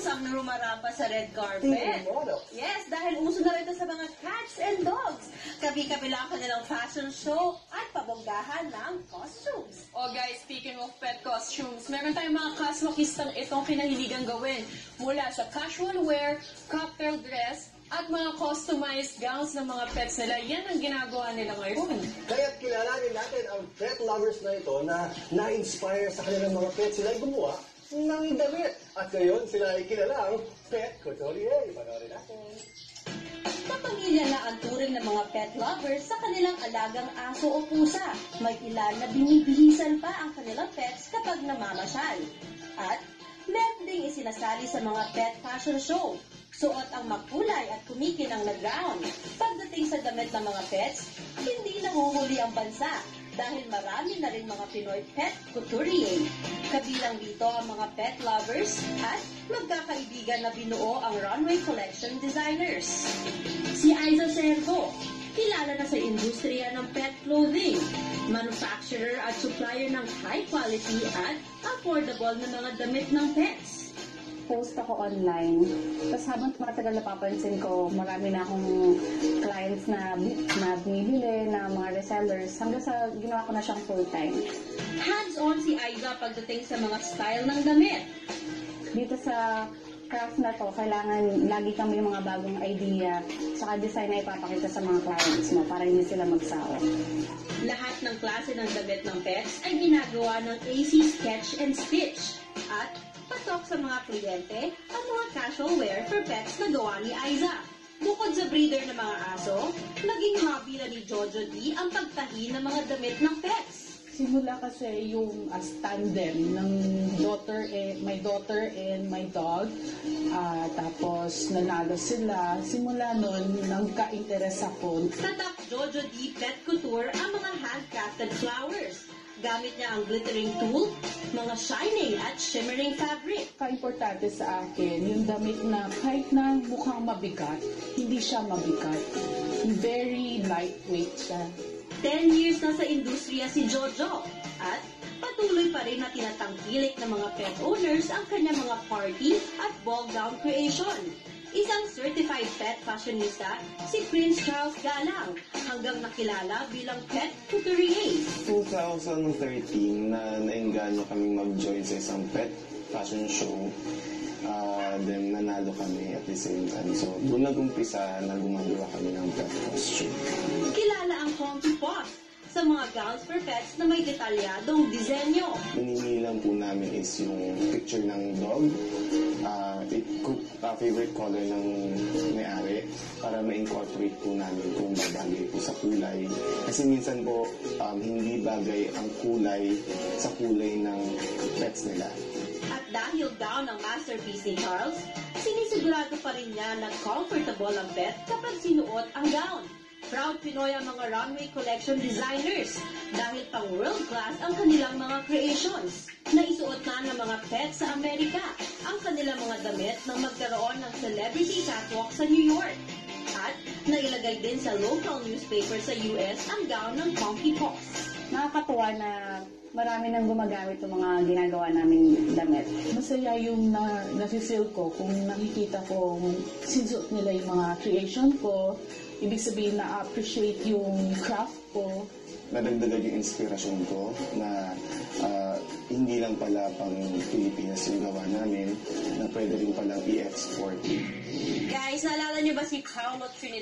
models ang rumarapa sa red carpet. Yes, dahil uso na rin ito sa mga cats and dogs. Kabi-kabila ang kanilang fashion show at pabonggahan ng costumes. Oh guys, speaking of pet costumes, meron tayong mga kaswakistang itong kinahiligang gawin. Mula sa casual wear, cocktail dress, at mga customized gowns ng mga pets nila. Yan ang ginagawa nila ngayon. Kaya't kilalanin natin ang pet lovers na ito na na-inspire sa kanilang mga pets. Sila ay gumawa ng damit. At ngayon sila ay kilalang pet couturier. Panoorin natin. Kapamilya na ang turing ng mga pet lovers sa kanilang alagang aso o pusa. May ilan na binibihisan pa ang kanilang pets kapag namamasyal. At meron ding isinasali sa mga pet fashion show. Suot ang makulay at kumikinang na gown. Pagdating sa damit ng mga pets, hindi nahuhuli ang bansa dahil marami na rin mga Pinoy pet couturier. Kabilang dito ang mga pet lovers at magkakaibigan na binuo ang runway collection designers. Si Aiza Servo, kilala na sa industriya ng pet clothing, manufacturer at supplier ng high quality at affordable na mga damit ng pets. Post ako online. Tapos habang tumatagal napapansin ko, marami na akong clients na bumibili, na mga resellers, hanggang sa ginawa ko na siyang full-time. Hands-on si Aiza pagdating sa mga style ng damit. Dito sa craft na to, kailangan lagi kang may mga bagong idea, saka design na ipapakita sa mga clients mo para hindi sila magsawa. Lahat ng klase ng damit ng pets ay ginagawa ng AC Sketch and Stitch. At patok sa mga kliyente ang mga casual wear for pets na gawa ni Aiza. Bukod sa breeder ng mga aso, naging hobby na ni Jojo D ang pagtahi ng mga damit ng pets. Simula kasi yung tandem ng my daughter and my dog. Tapos nanalo sila. Simula nun, nagka-interest ako. Tatak Jojo D Pet Couture ang mga handcrafted flowers. Gamit niya ang glittering tool, mga shining at shimmering fabric. Ka-importante sa akin, yung damit na kahit na mukhang mabigat, hindi siya mabigat. Very lightweight siya. 10 years na sa industriya si Jojo at patuloy pa rin na tinatangkilik ng mga pet owners ang kanyang mga party at ball gown creation. Isang certified pet fashionista, si Prince Charles Galang, hanggang nakilala bilang pet couturier. 2013 na naengganyo kaming mag-join sa isang pet fashion show. Then nanalo kami at the same time. So doon nag-umpisa na gumagawa kami ng pet costume. Kilala ang Comfy Paws sa mga gowns for pets na may detalyadong disenyo. Pininilang po namin is yung picture ng dog, favorite color ng may-ari para ma-incorporate po namin kung bagay po sa kulay. Kasi minsan po hindi bagay ang kulay sa kulay ng pets nila. At dahil gown ang masterpiece ni Charles, sinisigurado pa rin niya na comfortable ang pet kapag sinuot ang gown. Proud Pinoy ang mga runway collection designers dahil pang world class ang kanilang mga creations. Naisuot na ng mga pets sa Amerika ang kanilang mga damit nang magkaroon ng celebrity catwalk sa New York. At nailagay din sa local newspaper sa US ang gown ng Comfy Paws. Nakakatuwa na marami nang gumagamit ng mga ginagawa naming damit. Masaya yung nasi-feel ko kung nakikita ko sinuot nila yung mga creation ko. Ibig sabihin na-appreciate yung craft ko. Nadagdagan yung inspirasyon ko na hindi lang pala pang Pilipinas yung gawa namin, na pwede rin palang i-export. Guys, naalala niyo ba si Paolo Trinidad?